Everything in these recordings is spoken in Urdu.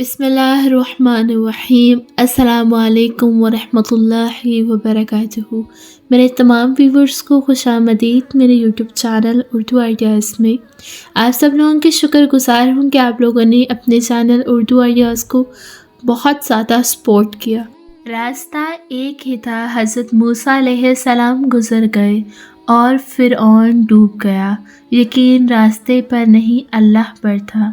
بسم اللہ الرحمن الرحیم۔ السلام علیکم ورحمۃ اللہ وبرکاتہ۔ میرے تمام ویورز کو خوش آمدید میرے یوٹیوب چینل اردو آئیڈیاز میں۔ آپ سب لوگوں کے شکر گزار ہوں کہ آپ لوگوں نے اپنے چینل اردو آئیڈیاز کو بہت زیادہ سپورٹ کیا۔ راستہ ایک ہی تھا، حضرت موسیٰ علیہ السلام گزر گئے اور فرعون ڈوب گیا، یقین راستے پر نہیں اللہ پر تھا۔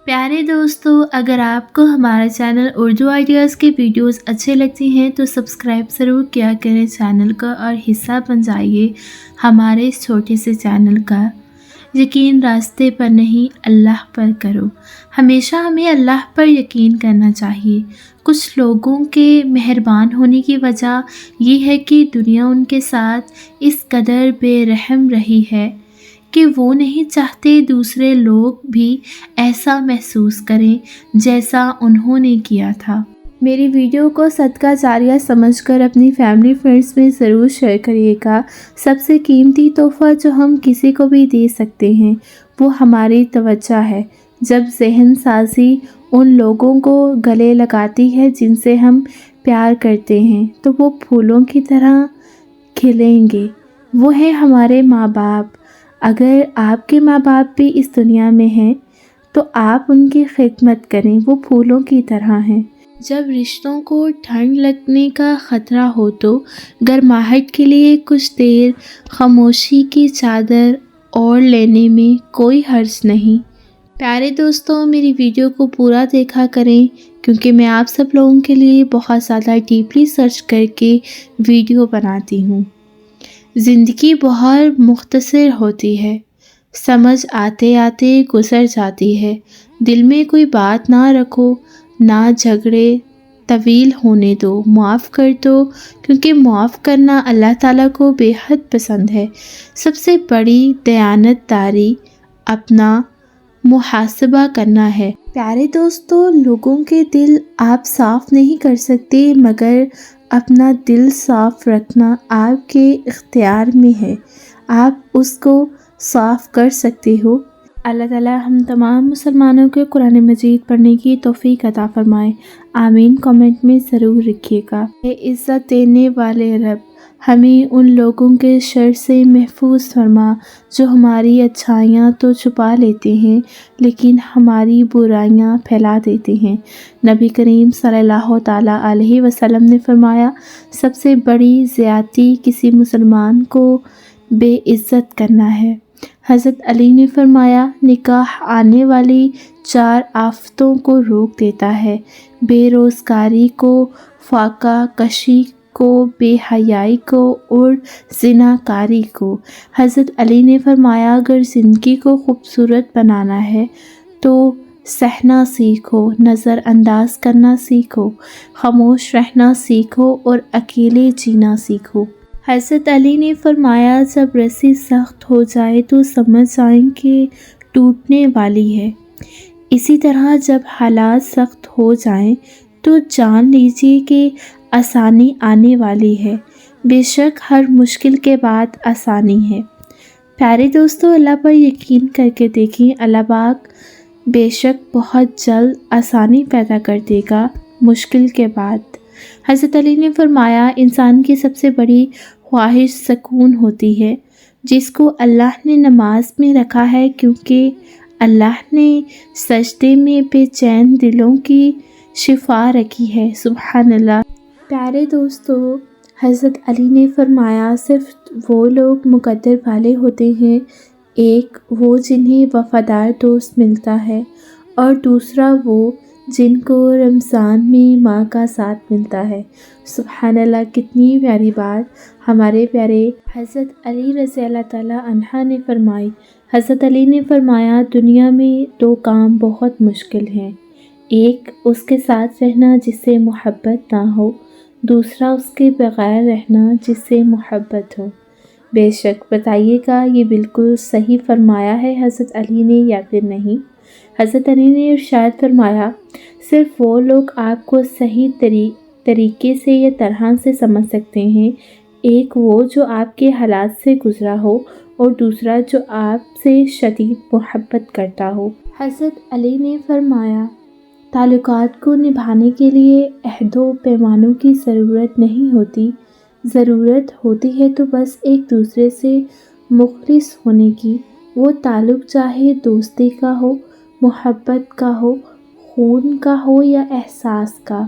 پیارے دوستو، اگر آپ کو ہمارا چینل اردو آئیڈیاز کے ویڈیوز اچھے لگتی ہیں تو سبسکرائب ضرور کیا کریں چینل کا اور حصہ بن جائیے ہمارے اس چھوٹے سے چینل کا۔ یقین راستے پر نہیں اللہ پر کرو۔ ہمیشہ ہمیں اللہ پر یقین کرنا چاہیے۔ کچھ لوگوں کے مہربان ہونے کی وجہ یہ ہے کہ دنیا ان کے ساتھ اس قدر بے رحم رہی ہے کہ وہ نہیں چاہتے دوسرے لوگ بھی ایسا محسوس کریں جیسا انہوں نے کیا تھا۔ میری ویڈیو کو صدقہ جاریہ سمجھ کر اپنی فیملی فرینڈز میں ضرور شیئر کریے گا۔ سب سے قیمتی تحفہ جو ہم کسی کو بھی دے سکتے ہیں وہ ہماری توجہ ہے۔ جب ذہن سازی ان لوگوں کو گلے لگاتی ہے جن سے ہم پیار کرتے ہیں تو وہ پھولوں کی طرح کھلیں گے۔ وہ ہیں ہمارے ماں باپ۔ اگر آپ کے ماں باپ بھی اس دنیا میں ہیں تو آپ ان کی خدمت کریں، وہ پھولوں کی طرح ہیں۔ جب رشتوں کو ٹھنڈ لگنے کا خطرہ ہو تو گرماہٹ کے لیے کچھ دیر خاموشی کی چادر اوڑھ لینے میں کوئی حرج نہیں۔ پیارے دوستوں، میری ویڈیو کو پورا دیکھا کریں کیونکہ میں آپ سب لوگوں کے لیے بہت زیادہ ڈیپلی سرچ کر کے ویڈیو بناتی ہوں۔ زندگی بہت مختصر ہوتی ہے، سمجھ آتے آتے گزر جاتی ہے۔ دل میں کوئی بات نہ رکھو، نہ جھگڑے طویل ہونے دو، معاف کر دو کیونکہ معاف کرنا اللہ تعالیٰ کو بے حد پسند ہے۔ سب سے بڑی دیانت داری اپنا محاسبہ کرنا ہے۔ پیارے دوستو، لوگوں کے دل آپ صاف نہیں کر سکتے مگر اپنا دل صاف رکھنا آپ کے اختیار میں ہے۔ آپ اس کو صاف کر سکتے ہو۔ اللہ تعالیٰ ہم تمام مسلمانوں کو قرآن مجید پڑھنے کی توفیق عطا فرمائے، آمین۔ کمنٹ میں ضرور لکھیے گا۔ اے عزت دینے والے رب، ہمیں ان لوگوں کے شر سے محفوظ فرما جو ہماری اچھائیاں تو چھپا لیتے ہیں لیکن ہماری برائیاں پھیلا دیتے ہیں۔ نبی کریم صلی اللہ تعالیٰ علیہ وسلم نے فرمایا، سب سے بڑی زیادتی کسی مسلمان کو بے عزت کرنا ہے۔ حضرت علی نے فرمایا، نکاح آنے والی 4 آفتوں کو روک دیتا ہے: بے روزگاری کو، فاقہ کشی کو، بے حیائی کو اور زناکاری کو۔ حضرت علی نے فرمایا، اگر زندگی کو خوبصورت بنانا ہے تو سہنا سیکھو، نظر انداز کرنا سیکھو، خاموش رہنا سیکھو اور اکیلے جینا سیکھو۔ حضرت علی نے فرمایا، جب رسی سخت ہو جائے تو سمجھ جائیں کہ ٹوٹنے والی ہے، اسی طرح جب حالات سخت ہو جائیں تو جان لیجیے کہ آسانی آنے والی ہے۔ بے شک ہر مشکل کے بعد آسانی ہے۔ پیارے دوستو، اللہ پر یقین کر کے دیکھیں، اللہ پاک بے شک بہت جلد آسانی پیدا کر دے گا مشکل کے بعد۔ حضرت علی نے فرمایا، انسان کی سب سے بڑی خواہش سکون ہوتی ہے جس کو اللہ نے نماز میں رکھا ہے کیونکہ اللہ نے سجدے میں بے چین دلوں کی شفا رکھی ہے۔ سبحان اللہ۔ پیارے دوستو، حضرت علی نے فرمایا، صرف وہ لوگ مقدر والے ہوتے ہیں، ایک وہ جنہیں وفادار دوست ملتا ہے اور دوسرا وہ جن کو رمضان میں ماں کا ساتھ ملتا ہے۔ سبحان اللہ، کتنی پیاری بات ہمارے پیارے حضرت علی رضی اللہ تعالیٰ عنہ نے فرمائی۔ حضرت علی نے فرمایا، دنیا میں 2 کام بہت مشکل ہیں، ایک اس کے ساتھ رہنا جس سے محبت نہ ہو، دوسرا اس کے بغیر رہنا جس سے محبت ہو۔ بے شک بتائیے گا یہ بالکل صحیح فرمایا ہے حضرت علی نے یا پھر نہیں؟ حضرت علی نے ارشاد فرمایا، صرف وہ لوگ آپ کو صحیح طریقے سے یا طرح سے سمجھ سکتے ہیں، ایک وہ جو آپ کے حالات سے گزرا ہو اور دوسرا جو آپ سے شدید محبت کرتا ہو۔ حضرت علی نے فرمایا، تعلقات کو نبھانے کے لیے عہد و پیمانوں کی ضرورت نہیں ہوتی، ضرورت ہوتی ہے تو بس ایک دوسرے سے مخلص ہونے کی۔ وہ تعلق چاہے دوستی کا ہو، محبت کا ہو، خون کا ہو یا احساس کا،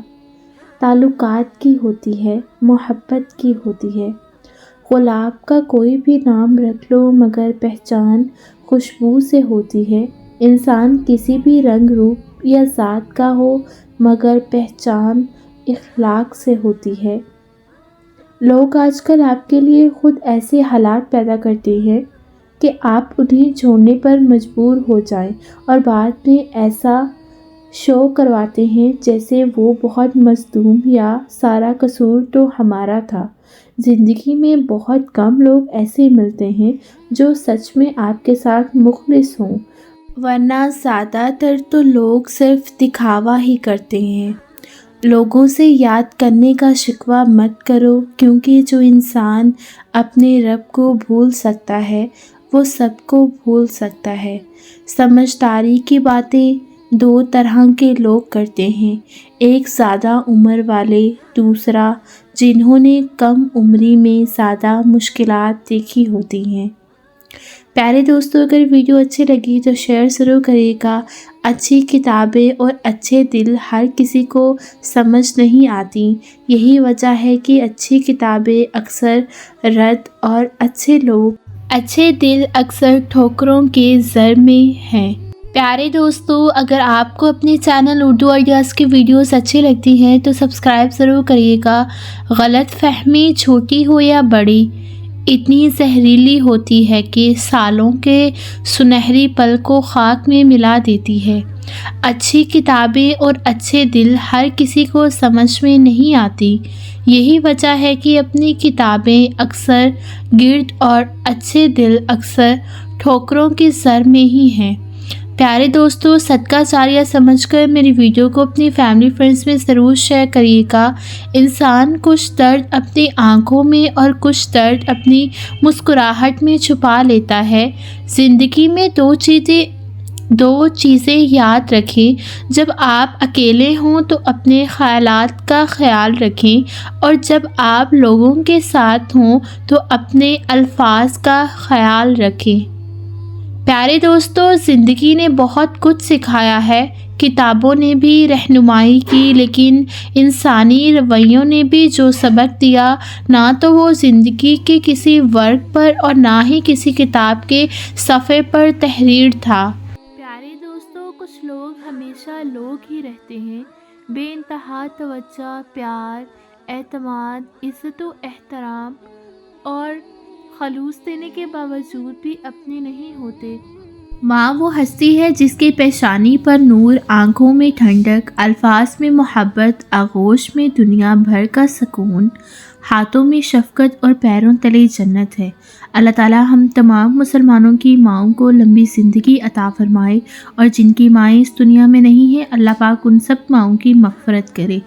تعلقات کی ہوتی ہے، محبت کی ہوتی ہے۔ گلاب کا کوئی بھی نام رکھ لو مگر پہچان خوشبو سے ہوتی ہے۔ انسان کسی بھی رنگ روپ یا ذات کا ہو مگر پہچان اخلاق سے ہوتی ہے۔ لوگ آج کل آپ کے لیے خود ایسے حالات پیدا کرتے ہیں کہ آپ انہیں چھوڑنے پر مجبور ہو جائیں اور بعد میں ایسا شو کرواتے ہیں جیسے وہ بہت مظلوم یا سارا قصور تو ہمارا تھا۔ زندگی میں بہت کم لوگ ایسے ملتے ہیں جو سچ میں آپ کے ساتھ مخلص ہوں، ورنہ زیادہ تر تو لوگ صرف دکھاوا ہی کرتے ہیں۔ لوگوں سے یاد کرنے کا شکوہ مت کرو، کیونکہ جو انسان اپنے رب کو بھول سکتا ہے وہ سب کو بھول سکتا ہے۔ سمجھداری کی باتیں دو طرح کے لوگ کرتے ہیں، ایک زیادہ عمر والے، دوسرا جنہوں نے کم عمری میں زیادہ مشکلات دیکھی ہوتی ہیں۔ پیارے دوستو، اگر ویڈیو اچھی لگی تو شیئر ضرور کریے گا۔ اچھی کتابیں اور اچھے دل ہر کسی کو سمجھ نہیں آتی، یہی وجہ ہے کہ اچھی کتابیں اکثر رد اور اچھے دل اکثر ٹھوکروں کے زر میں ہیں۔ پیارے دوستو، اگر آپ کو اپنے چینل اردو آئیڈیاز کی ویڈیوز اچھی لگتی ہیں تو سبسکرائب ضرور کریے گا۔ غلط فہمی چھوٹی ہو یا بڑی اتنی زہریلی ہوتی ہے کہ سالوں کے سنہری پل کو خاک میں ملا دیتی ہے۔ اچھی کتابیں اور اچھے دل ہر کسی کو سمجھ میں نہیں آتی، یہی وجہ ہے کہ اپنی کتابیں اکثر گرد اور اچھے دل اکثر ٹھوکروں کے زر میں ہی ہیں۔ پیارے دوستو، صدقہ جاریہ سمجھ کر میری ویڈیو کو اپنی فیملی فرینڈز میں ضرور شیئر کریے گا۔ انسان کچھ درد اپنی آنکھوں میں اور کچھ درد اپنی مسکراہٹ میں چھپا لیتا ہے۔ زندگی میں دو چیزیں یاد رکھیں، جب آپ اکیلے ہوں تو اپنے خیالات کا خیال رکھیں، اور جب آپ لوگوں کے ساتھ ہوں تو اپنے الفاظ کا خیال رکھیں۔ پیارے دوستو، زندگی نے بہت کچھ سکھایا ہے، کتابوں نے بھی رہنمائی کی، لیکن انسانی رویوں نے بھی جو سبق دیا، نہ تو وہ زندگی کے کسی ورق پر اور نہ ہی کسی کتاب کے صفحے پر تحریر تھا۔ پیارے دوستو، کچھ لوگ ہمیشہ لوگ ہی رہتے ہیں، بے انتہا توجہ، پیار، اعتماد، عزت و احترام اور خلوص دینے کے باوجود بھی اپنے نہیں ہوتے۔ ماں وہ ہستی ہے جس کی پیشانی پر نور، آنکھوں میں ٹھنڈک، الفاظ میں محبت، آغوش میں دنیا بھر کا سکون، ہاتھوں میں شفقت اور پیروں تلے جنت ہے۔ اللہ تعالی ہم تمام مسلمانوں کی ماؤں کو لمبی زندگی عطا فرمائے، اور جن کی مائیں اس دنیا میں نہیں ہیں، اللہ پاک ان سب ماؤں کی مغفرت کرے۔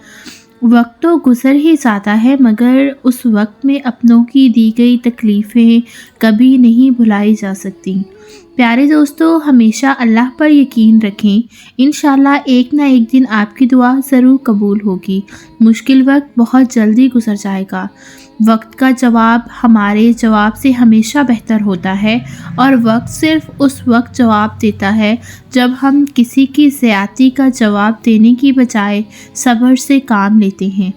وقت تو گزر ہی جاتا ہے، مگر اس وقت میں اپنوں کی دی گئی تکلیفیں کبھی نہیں بھلائی جا سکتی۔ پیارے دوستو، ہمیشہ اللہ پر یقین رکھیں، انشاءاللہ ایک نہ ایک دن آپ کی دعا ضرور قبول ہوگی۔ مشکل وقت بہت جلدی گزر جائے گا۔ وقت کا جواب ہمارے جواب سے ہمیشہ بہتر ہوتا ہے، اور وقت صرف اس وقت جواب دیتا ہے جب ہم کسی کی زیادتی کا جواب دینے کی بجائے صبر سے کام لیتے ہیں۔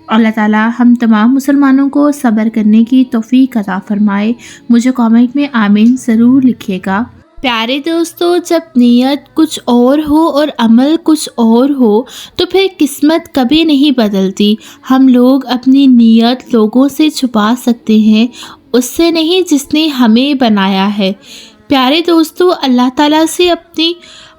اللہ تعالیٰ ہم تمام مسلمانوں کو صبر کرنے کی توفیق عطا فرمائے۔ مجھے کامنٹ میں آمین ضرور لکھیے گا۔ پیارے دوستو، جب نیت کچھ اور ہو اور عمل کچھ اور ہو تو پھر قسمت کبھی نہیں بدلتی۔ ہم لوگ اپنی نیت لوگوں سے چھپا سکتے ہیں، اس سے نہیں جس نے ہمیں بنایا ہے۔ پیارے دوستو، اللہ تعالیٰ سے اپنی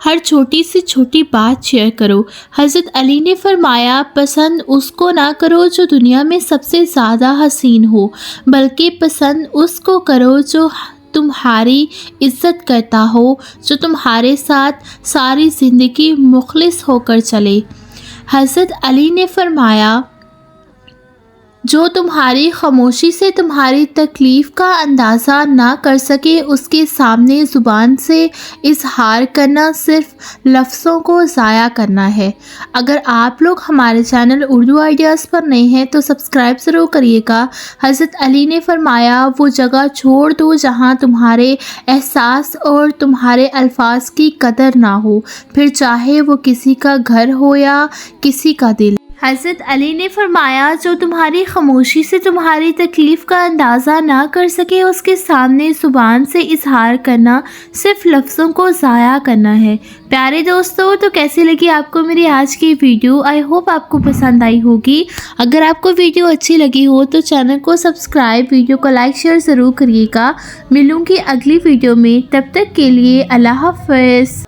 ہر چھوٹی سے چھوٹی بات شیئر کرو۔ حضرت علی نے فرمایا، پسند اس کو نہ کرو جو دنیا میں سب سے زیادہ حسین ہو، بلکہ پسند اس کو کرو جو تمہاری عزت کرتا ہو، جو تمہارے ساتھ ساری زندگی مخلص ہو کر چلے۔ حضرت علی نے فرمایا، جو تمہاری خاموشی سے تمہاری تکلیف کا اندازہ نہ کر سکے اس کے سامنے زبان سے اظہار کرنا صرف لفظوں کو ضائع کرنا ہے۔ اگر آپ لوگ ہمارے چینل اردو آئیڈیاز پر نئے ہیں تو سبسکرائب ضرور کریے گا۔ حضرت علی نے فرمایا، وہ جگہ چھوڑ دو جہاں تمہارے احساس اور تمہارے الفاظ کی قدر نہ ہو، پھر چاہے وہ کسی کا گھر ہو یا کسی کا دل۔ حضرت علی نے فرمایا، جو تمہاری خاموشی سے تمہاری تکلیف کا اندازہ نہ کر سکے اس کے سامنے زبان سے اظہار کرنا صرف لفظوں کو ضائع کرنا ہے۔ پیارے دوستو، تو کیسی لگی آپ کو میری آج کی ویڈیو؟ آئی ہوپ آپ کو پسند آئی ہوگی۔ اگر آپ کو ویڈیو اچھی لگی ہو تو چینل کو سبسکرائب، ویڈیو کو لائک شیئر ضرور کریے گا۔ ملوں گی اگلی ویڈیو میں، تب تک کے لیے اللہ حافظ۔